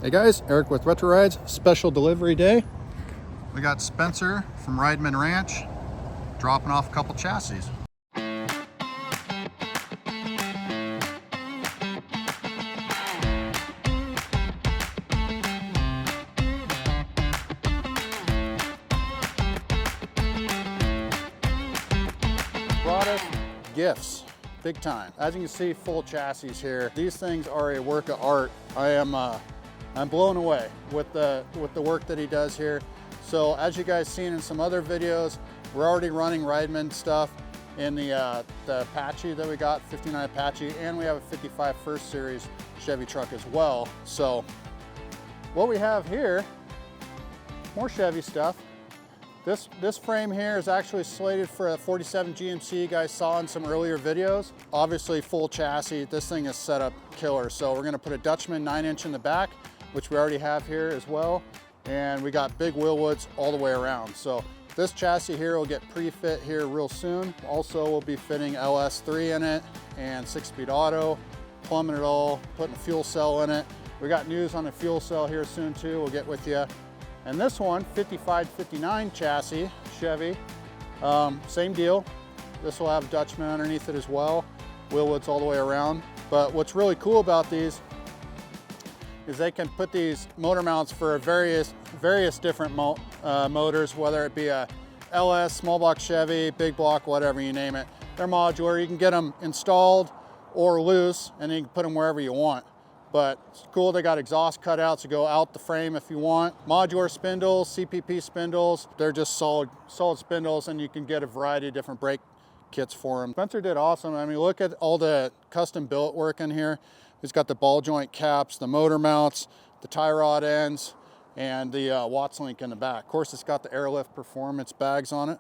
Hey guys, Eric with Retro Rides, special delivery day. We got Spencer from Rydman Ranch dropping off a couple chassis. Brought us gifts, big time. As you can see, full chassis here. These things are a work of art. I'm blown away with the work that he does here. So as you guys seen in some other videos, we're already running Rydman stuff in the Apache that we got, 59 Apache, and we have a 55 First Series Chevy truck as well. So what we have here, more Chevy stuff. This frame here is actually slated for a 47 GMC you guys saw in some earlier videos. Obviously full chassis, this thing is set up killer. So we're gonna put a Dutchman 9-inch in the back, which we already have here as well. And we got big wheelwoods all the way around. So this chassis here will get pre-fit here real soon. Also, we'll be fitting LS3 in it and 6-speed auto, plumbing it all, putting a fuel cell in it. We got news on the fuel cell here soon too, we'll get with you. And this one, 55-59 chassis, Chevy, same deal. This will have Dutchman underneath it as well, wheelwoods all the way around. But what's really cool about these is they can put these motor mounts for various different motors, whether it be a LS, small block Chevy, big block, whatever you name it. They're modular. You can get them installed or loose, and you can put them wherever you want. But it's cool, they got exhaust cutouts to go out the frame if you want. Modular spindles, CPP spindles, they're just solid spindles, and you can get a variety of different brake kits for them. Spencer did awesome. I mean, look at all the custom built work in here. He's got the ball joint caps, the motor mounts, the tie rod ends, and the Watts link in the back. Of course, it's got the Airlift Performance bags on it,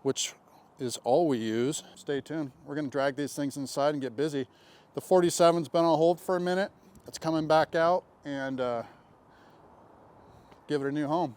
which is all we use. Stay tuned. We're gonna drag these things inside and get busy. The 47's been on hold for a minute. It's coming back out, and give it a new home.